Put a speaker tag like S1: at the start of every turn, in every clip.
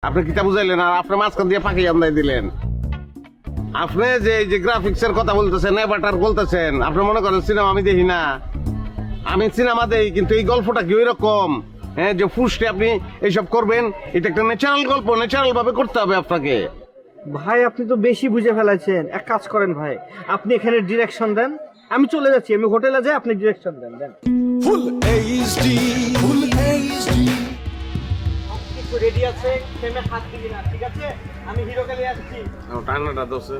S1: আপনি কিতা বুঝাইলেন আর আপনি মাঝখান দিয়ে পাখি আন্দাই দিলেন। আপনি যে গ্রাফিক্স এর কথা বলতেছেন, এভাটার বলতেছেন, আপনি মনে করেন সিনেমা আমি দেখি না? আমি সিনেমা দেখি, কিন্তু এই গল্পটা কি ওই রকম যে ফুসতে আপনি এইসব করবেন? এটা একটা ন্যাচারাল গল্প, ন্যাচারাল ভাবে করতে হবে আপনাকে।
S2: ভাই আপনি তো বেশি বুঝে ফেলাইছেন। এক কাজ করেন ভাই, আপনি এখানে ডিরেকশন দেন, আমি চলে যাচ্ছি, আমি হোটেলে যাই, আপনি ডিরেকশন দেন।
S3: Full HD full HD
S2: ready আছে, ফ্রেমে হাত দিবি না, ঠিক আছে? আমি হিরো কালে আসছি।
S1: টান্নাটা দোষে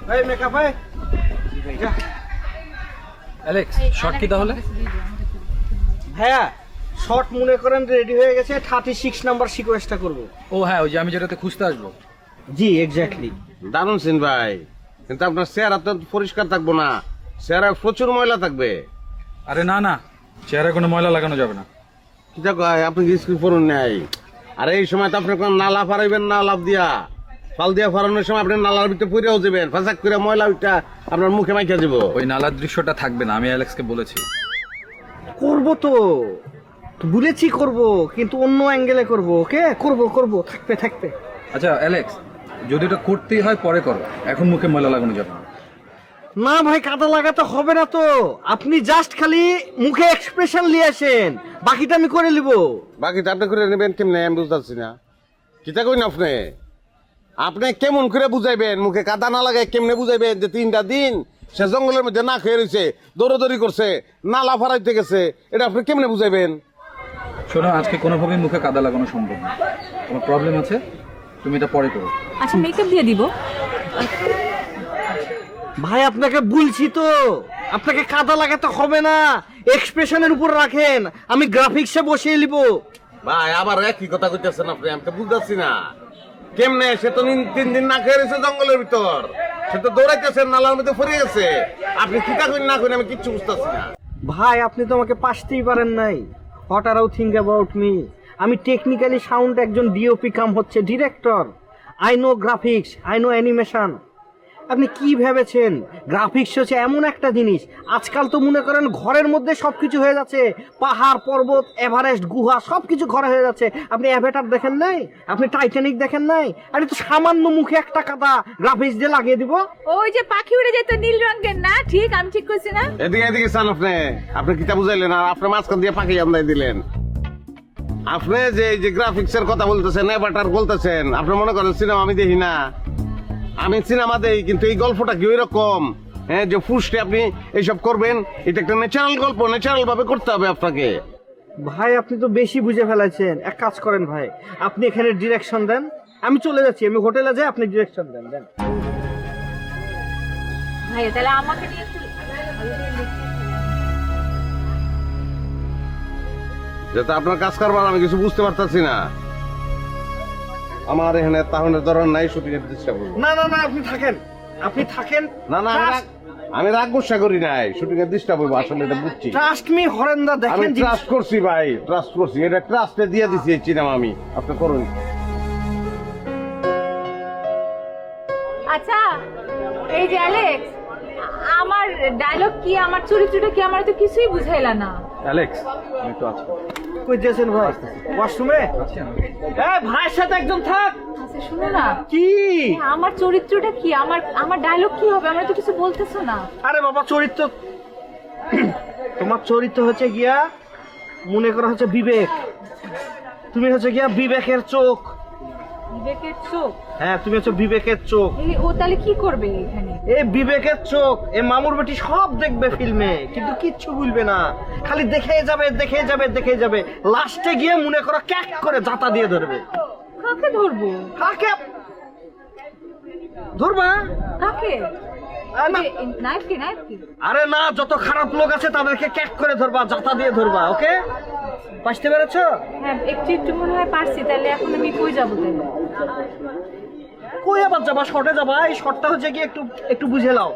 S2: ভাই মেকআপ ভাই,
S4: অ্যালেক্স শর্ট কি তাহলে?
S2: ভাইয়া শর্ট মনে করেন রেডি হয়ে গেছে, 36 নাম্বার সিকোয়েন্সটা করব।
S4: ও হ্যাঁ, ওই যে আমি যেটাতে খুঁজতে আসবো।
S2: জি এক্স্যাক্টলি।
S1: দারুণ সিন ভাই, কিন্তু আপনার চেহারা তো পরিষ্কার থাকবো না, চেহারা প্রচুর ময়লা থাকবে।
S4: আরে না না, চেহারায় কোনো ময়লা লাগানো যাবে না।
S1: কিতা কয়, আপনি কি স্ক্রিপ্ট পড়ুন নাই? আর এই সময় তো আপনি কোন নালা ফারাইবেন না, লাভ দিয়া ফাল দিয়া ফারানোর সময় আপনি নালার ভিতরে পড়েও যাবেন, ফাঁসাক করে ময়লা ওইটা আপনার মুখে মাইকা যাব।
S4: ওই নালার দৃশ্যটা থাকবে না, আমি অ্যালেক্সকে বলেছি।
S2: করব তো বলেছি করব, কিন্তু অন্য অ্যাঙ্গেলে করব। ওকে করব থাকবে।
S4: আচ্ছা অ্যালেক্স, যদি এটা করতেই হয় পরে করো, এখন মুখে ময়লা লাগানো যাবে না।
S2: না ভাই, কাদা লাগাতে হবে না তো, আপনি জাস্ট খালি মুখে এক্সপ্রেশন নিয়ে আসেন, বাকিটা আমি করে নিব।
S1: বাকিটা আপনি করে নেবেন কেমনে আমি বুঝতে না। কিতা কইন আপনি? আপনি কেমন করে বুঝাইবেন? মুখে কাদা না লাগায় কেমনে বুঝাইবেন যে 3টা দিন সে জঙ্গলের মধ্যে না খেয়ে রয়েছে, দৌড়াদৌড়ি করছে, নালা ফারাইতে গেছে? এটা আপনি কেমনে বুঝাইবেন?
S4: শোনো, আজকে কোনোভাবেই মুখে কাদা লাগানো সম্ভব না। তোমার প্রবলেম আছে, তুমি এটা পরে করো।
S5: আচ্ছা মেকআপ দিয়ে দিব।
S2: ভাই আপনাকে বলছি তো, আপনাকে কাদা লাগাতে হবে না, এক্সপ্রেশনের উপর রাখেন, আমি গ্রাফিক্সে বসিয়ে নিব।
S1: ভাই আবার একই কথা কইতেছেন আপনি, আমি তো বুঝতেছি না কেমনে। সে তো 3 দিন না খেয়ে রয়েছে জঙ্গলের ভিতর, সে তো দৌড়াইতেছে, নালার মধ্যে ফিরে গেছে। আপনি কিতা কইন না কইন আমি কিচ্ছু বুঝতেছি না।
S2: ভাই আপনি তো আমাকে পাসতেই পারেন নাই। What are you think about me? আমি টেকনিক্যালি সাউন্ড একজন ডিওপি কাম হচ্ছে ডিরেক্টর। I know graphics, I know animation. আপনি কি ভেবেছেন গ্রাফিক্স হচ্ছে এমন একটা জিনিস? আজকাল তো মনে করেন ঘরের মধ্যে সবকিছু হয়ে যাচ্ছে, পাহাড় পর্বত এভারেস্ট গুহা সবকিছু ঘরে হয়ে যাচ্ছে। আপনি অ্যাভেটার দেখেন নাই? আপনি টাইটানিক দেখেন নাই? আরে তো সামান্য মুখে একটা কাদা গ্রাফিক্স দিয়ে লাগিয়ে দিব।
S5: ওই যে পাখি উড়ে যেত নীল রঙের, না ঠিক? আমি ঠিক করছি না?
S1: এদিকে চান আপনি কিতা বুঝাইলেন আর আপনার মাঝখান দিয়ে পাখি আন্দাই দিলেন। আপনি যে গ্রাফিক্স এর কথা বলতেছেন, এভাটার বলতেছেন, আপনি মনে করেন সিনেমা আমি দেখি না? আমি সিনেমা দেখি, কিন্তু এই গল্পটা কি ওই রকম যে ফুসতে আপনি এইসব করবেন? এটা একটা ন্যাচারাল গল্প, ন্যাচারাল ভাবে করতে হবে আপনাকে।
S2: ভাই আপনি তো বেশি বুঝে ফেলাইছেন। এক কাজ করেন ভাই, আপনি এখানে ডিরেকশন দেন, আমি চলে যাচ্ছি, আমি হোটেলে যাই, আপনি ডিরেকশন দেন।
S5: ভাইয়া তাহলে আমাকে নিয়ে একটু
S1: যেটা আপনার কাজ করবার আমি কিছু বুঝতে পারতাছি না। আমার এখানে তাহলে ধরার নাই, শুটিং এর চেষ্টা করবো।
S2: না আপনি থাকেন।
S1: না আমি রাগ গুসা করি নাই, শুটিং এর ডিস্টার্ব হইব, আসলে এটা বুঝছি।
S2: ট্রাস্ট মি হরেন্দা,
S1: আমি
S2: দেখেন
S1: ট্রাস্ট করছি ভাই, ট্রাস্ট করছি, এটা ট্রাস্টে দিয়ে দিছি এই সিনেমা আমি। আপনি করুন।
S5: আচ্ছা এই যে অ্যালেক্স, আমার ডায়লগ কি, আমার চরিত্রটা কি, আমার তো কিছুই বুঝাইলা না।
S4: অ্যালেক্স আমি একটু আছি।
S2: কই দিয়েছেন ভাই? ওয়াশরুমে?
S4: আছি আমি।
S2: এই ভাইয়ের সাথে একজন থাক।
S5: আচ্ছা শুনো না,
S2: কি
S5: আমার চরিত্রটা কি, আমার ডায়লগ কি হবে, আমরা তো কিছু বলতেছো না।
S2: আরে বাবা, চরিত্র তোমার চরিত্র হচ্ছে গিয়া মনে করা হচ্ছে বিবেক, তুমি হচ্ছে গিয়া বিবেকের চোখ।
S5: বিবেকের চোখ?
S2: হ্যাঁ তুমি হচ্ছে বিবেকের চোখ।
S5: ও তাহলে কি করবে এখানে?
S2: এ বিবেকের চোখ, এ মামুর বেটি সব দেখবে ফিল্মে, কিন্তু কিচ্ছু ভুলবে না, খালি দেখে যাবে, লাস্টে গিয়ে মনে করো ক্যাক করে জাতা দিয়ে ধরবে।
S5: কাকে ধরবো?
S2: কাকে ধরবা?
S5: কাকে?
S2: আরে না,
S5: নাইফ কি?
S2: আরে না, যত খারাপ লোক আছে তাদেরকে ক্যাক করে ধরবা, জাতা দিয়ে ধরবা। ওকে, বুঝতে পেরেছো?
S5: হ্যাঁ একটু মনে হয় পারছি। তাহলে এখন আমি কই যাবো? তাহলে
S2: কই আবার যাবা? শর্টে যাবা। এই শর্টটা হচ্ছে কি একটু বুঝে নাও।